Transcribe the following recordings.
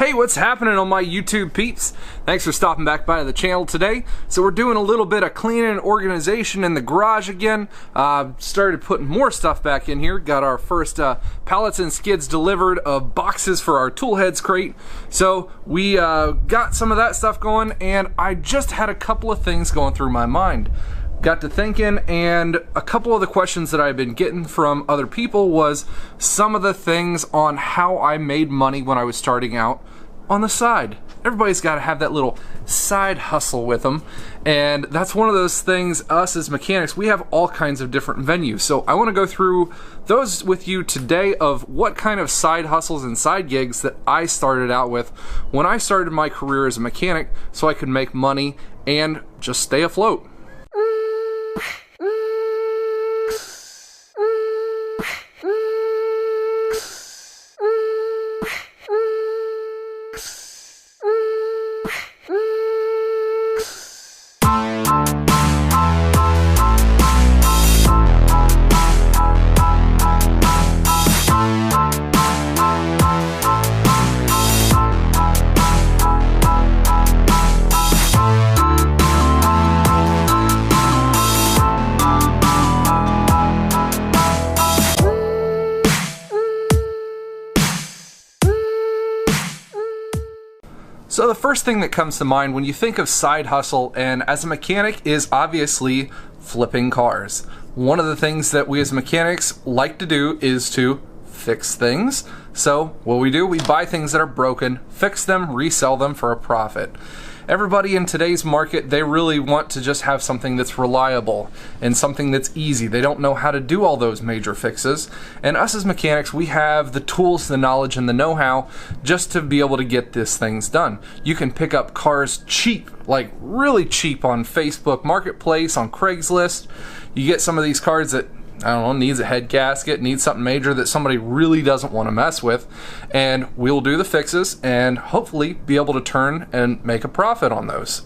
Hey, what's happening on my YouTube peeps? Thanks for stopping back by the channel today. So we're doing a little bit of cleaning and organization in the garage again. Started putting more stuff back in here. Got our first pallets and skids delivered of boxes for our tool heads crate. So we got some of that stuff going, and I just had a couple of things going through my mind. Got to thinking, and a couple of the questions that I've been getting from other people was some of the things on how I made money when I was starting out on the side. Everybody's got to have that little side hustle with them, and that's one of those things. Us as mechanics, we have all kinds of different venues, so I want to go through those with you today of what kind of side hustles and side gigs that I started out with when I started my career as a mechanic, so I could make money and just stay afloat. So the first thing that comes to mind when you think of side hustle and as a mechanic is obviously flipping cars. One of the things that we as mechanics like to do is to fix things. So what we do, we buy things that are broken, fix them, resell them for a profit. Everybody in today's market, they really want to just have something that's reliable and something that's easy. They don't know how to do all those major fixes. And us as mechanics, we have the tools, the knowledge, and the know-how just to be able to get these things done. You can pick up cars cheap, like really cheap on Facebook Marketplace, on Craigslist. You get some of these cars that, I don't know, needs a head gasket, needs something major that somebody really doesn't want to mess with, and we'll do the fixes and hopefully be able to turn and make a profit on those.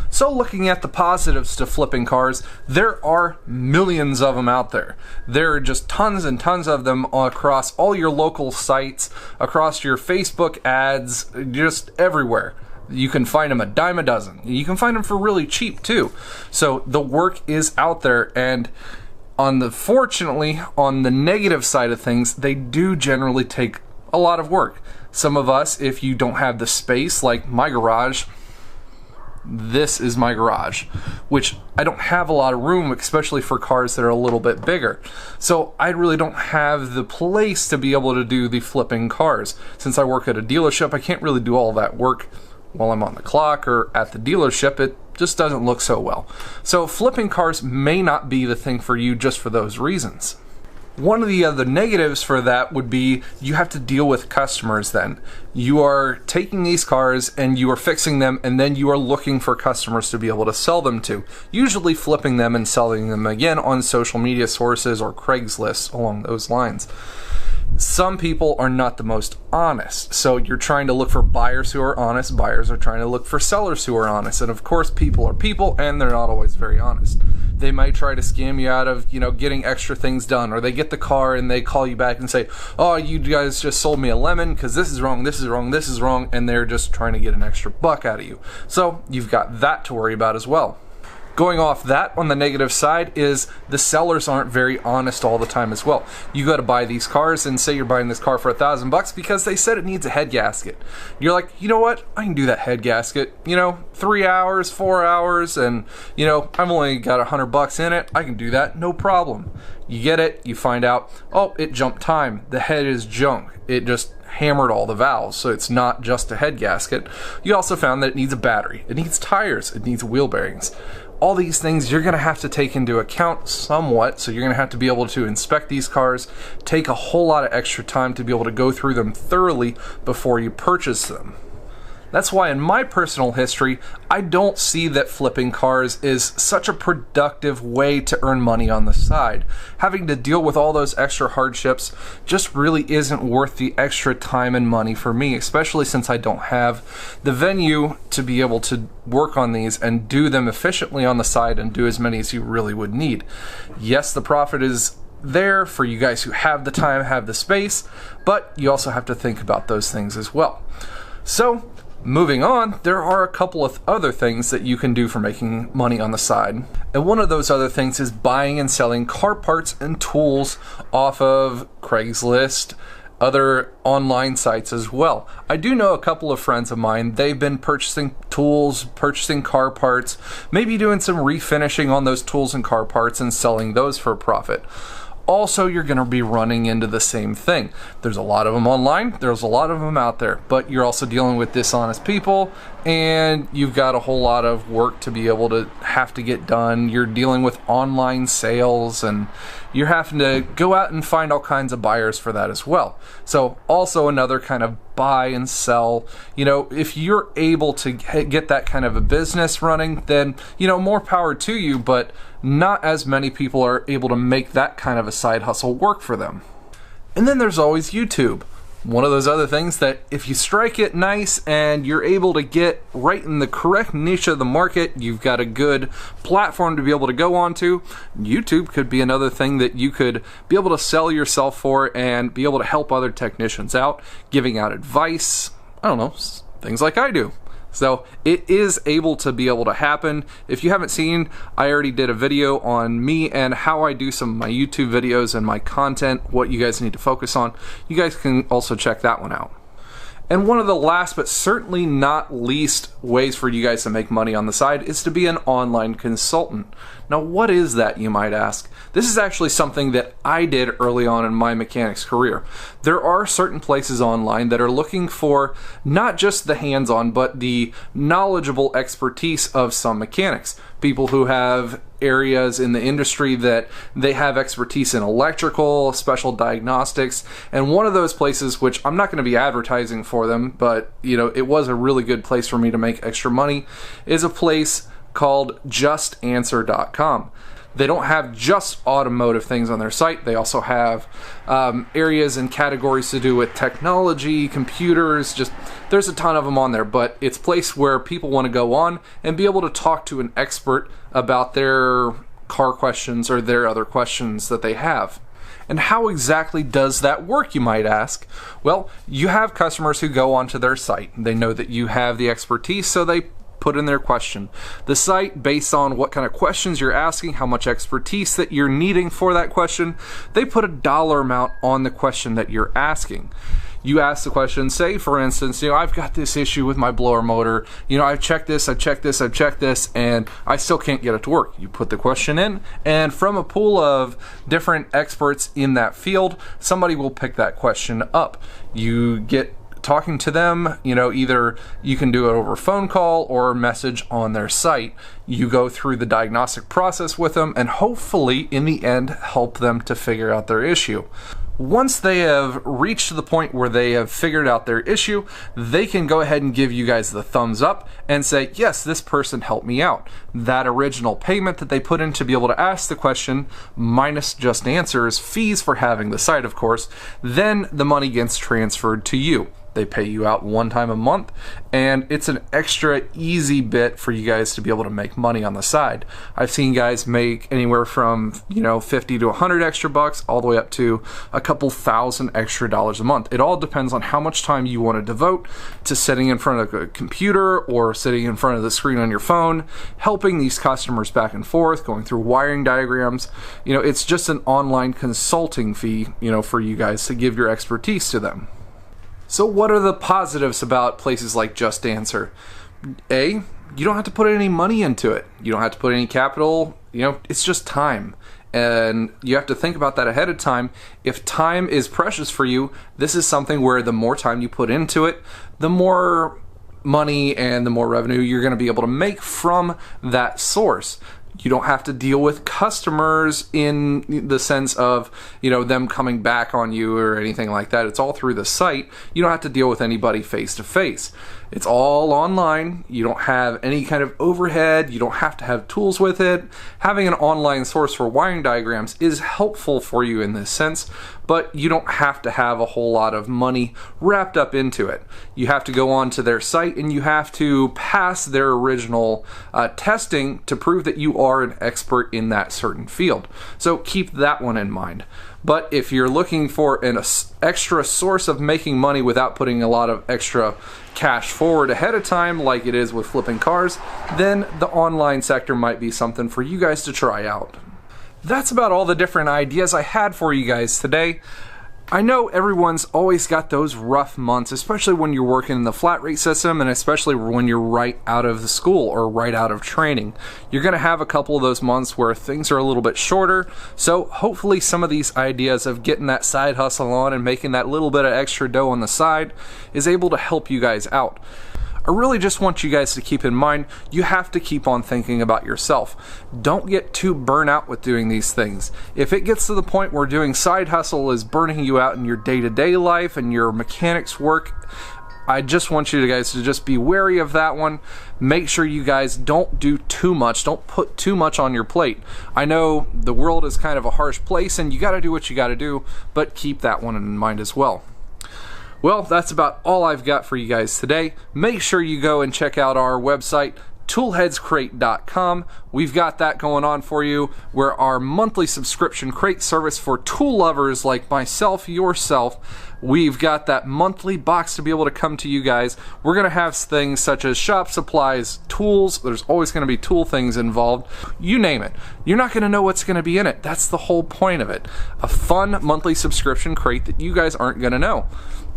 So looking at the positives to flipping cars, there are millions of them out there. There are just tons and tons of them across all your local sites, across your Facebook ads, just everywhere. You can find them a dime a dozen. You can find them for really cheap too. So the work is out there, and fortunately, on the negative side of things, they do generally take a lot of work. Some of us, if you don't have the space, like my garage, this is my garage, which I don't have a lot of room, especially for cars that are a little bit bigger. So I really don't have the place to be able to do the flipping cars. Since I work at a dealership, I can't really do all that work while I'm on the clock or at the dealership. It just doesn't look so well. So flipping cars may not be the thing for you just for those reasons. One of the other negatives for that would be you have to deal with customers then. You are taking these cars and you are fixing them, and then you are looking for customers to be able to sell them to. Usually flipping them and selling them again on social media sources or Craigslist, along those lines. Some people are not the most honest, so you're trying to look for buyers who are honest. Buyers are trying to look for sellers who are honest, and of course people are people, and they're not always very honest. They might try to scam you out of, getting extra things done, or they get the car and they call you back and say, oh, you guys just sold me a lemon because this is wrong, this is wrong, this is wrong, and they're just trying to get an extra buck out of you. So you've got that to worry about as well. Going off that, on the negative side, is the sellers aren't very honest all the time as well. You go to buy these cars and say you're buying this car for $1,000 because they said it needs a head gasket. You're like, you know what? I can do that head gasket. 3 hours, 4 hours, and I've only got $100 in it. I can do that, no problem. You get it, you find out, oh, it jumped time. The head is junk. It just hammered all the valves, so it's not just a head gasket. You also found that it needs a battery. It needs tires. It needs wheel bearings. All these things you're going to have to take into account somewhat, so you're going to have to be able to inspect these cars, take a whole lot of extra time to be able to go through them thoroughly before you purchase them. That's why in my personal history, I don't see that flipping cars is such a productive way to earn money on the side. Having to deal with all those extra hardships just really isn't worth the extra time and money for me, especially since I don't have the venue to be able to work on these and do them efficiently on the side and do as many as you really would need. Yes, the profit is there for you guys who have the time, have the space, but you also have to think about those things as well. So, moving on, there are a couple of other things that you can do for making money on the side. And one of those other things is buying and selling car parts and tools off of Craigslist, other online sites as well. I do know a couple of friends of mine, they've been purchasing tools, purchasing car parts, maybe doing some refinishing on those tools and car parts and selling those for a profit. Also, you're going to be running into the same thing. There's a lot of them online, there's a lot of them out there, but you're also dealing with dishonest people, and you've got a whole lot of work to be able to have to get done. You're dealing with online sales, and you're having to go out and find all kinds of buyers for that as well. So also another kind of buy and sell. You know, if you're able to get that kind of a business running, then, you know, more power to you, but not as many people are able to make that kind of a side hustle work for them. And then there's always YouTube. One of those other things that if you strike it nice and you're able to get right in the correct niche of the market, you've got a good platform to be able to go onto. YouTube could be another thing that you could be able to sell yourself for and be able to help other technicians out, giving out advice, I don't know, things like I do. So it is able to be able to happen. If you haven't seen, I already did a video on me and how I do some of my YouTube videos and my content, what you guys need to focus on. You guys can also check that one out. And one of the last but certainly not least ways for you guys to make money on the side is to be an online consultant. Now, what is that, you might ask? This is actually something that I did early on in my mechanics career. There are certain places online that are looking for not just the hands-on, but the knowledgeable expertise of some mechanics. People who have areas in the industry that they have expertise in electrical, special diagnostics, and one of those places, which I'm not going to be advertising for them, but you know, it was a really good place for me to make extra money, is a place called JustAnswer.com. They don't have just automotive things on their site. They also have areas and categories to do with technology, computers, just there's a ton of them on there, but it's a place where people want to go on and be able to talk to an expert about their car questions or their other questions that they have. And how exactly does that work, you might ask? Well, you have customers who go onto their site. They know that you have the expertise, so they put in their question. The site, based on what kind of questions you're asking, how much expertise that you're needing for that question, they put a dollar amount on the question that you're asking. You ask the question, say for instance, you know, I've got this issue with my blower motor, you know, I've checked this, and I still can't get it to work. You put the question in, and from a pool of different experts in that field, somebody will pick that question up. You get talking to them, you know, either you can do it over a phone call or a message on their site. You go through the diagnostic process with them and hopefully in the end help them to figure out their issue. Once they have reached the point where they have figured out their issue, they can go ahead and give you guys the thumbs up and say, yes, this person helped me out. That original payment that they put in to be able to ask the question, minus JustAnswer's fees for having the site, of course, then the money gets transferred to you. They pay you out one time a month, and it's an extra easy bit for you guys to be able to make money on the side. I've seen guys make anywhere from, you know, 50 to 100 extra bucks all the way up to a couple thousand extra dollars a month. It all depends on how much time you want to devote to sitting in front of a computer or sitting in front of the screen on your phone, helping these customers back and forth, going through wiring diagrams. You know, it's just an online consulting fee, you know, for you guys to give your expertise to them. So what are the positives about places like JustAnswer? A, you don't have to put any money into it. You don't have to put any capital. You know, it's just time. And you have to think about that ahead of time. If time is precious for you, this is something where the more time you put into it, the more money and the more revenue you're going to be able to make from that source. You don't have to deal with customers in the sense of, you know, them coming back on you or anything like that. It's all through the site. You don't have to deal with anybody face to face. It's all online. You don't have any kind of overhead. You don't have to have tools with it. Having an online source for wiring diagrams is helpful for you in this sense, but you don't have to have a whole lot of money wrapped up into it. You have to go on to their site and you have to pass their original testing to prove that you are an expert in that certain field. So keep that one in mind. But if you're looking for an extra source of making money without putting a lot of extra cash forward ahead of time, like it is with flipping cars, then the online sector might be something for you guys to try out. That's about all the different ideas I had for you guys today. I know everyone's always got those rough months, especially when you're working in the flat rate system, and especially when you're right out of the school or right out of training. You're going to have a couple of those months where things are a little bit shorter, so hopefully some of these ideas of getting that side hustle on and making that little bit of extra dough on the side is able to help you guys out. I really just want you guys to keep in mind, you have to keep on thinking about yourself. Don't get too burnt out with doing these things. If it gets to the point where doing side hustle is burning you out in your day-to-day life and your mechanics work, I just want you guys to just be wary of that one. Make sure you guys don't do too much. Don't put too much on your plate. I know the world is kind of a harsh place and you got to do what you got to do, but keep that one in mind as well. Well, that's about all I've got for you guys today. Make sure you go and check out our website, toolheadscrate.com. We've got that going on for you. We're our monthly subscription crate service for tool lovers like myself, yourself. We've got that monthly box to be able to come to you guys. We're going to have things such as shop supplies, tools. There's always going to be tool things involved. You name it. You're not going to know what's going to be in it. That's the whole point of it. A fun monthly subscription crate that you guys aren't going to know.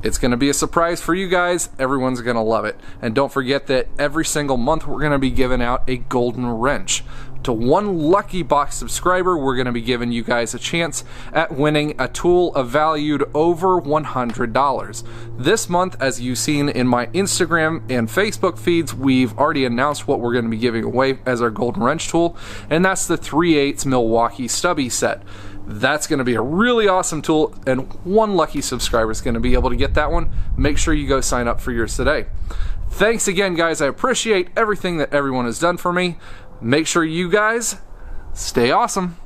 It's going to be a surprise for you guys. Everyone's going to love it. And don't forget that every single month we're going to be giving out a golden wrench. To one lucky box subscriber, we're going to be giving you guys a chance at winning a tool valued over $100. This month, as you've seen in my Instagram and Facebook feeds, we've already announced what we're going to be giving away as our golden wrench tool, and that's the 3/8 Milwaukee stubby set. That's going to be a really awesome tool, and one lucky subscriber is going to be able to get that one. Make sure you go sign up for yours today. Thanks again, guys. I appreciate everything that everyone has done for me. Make sure you guys stay awesome.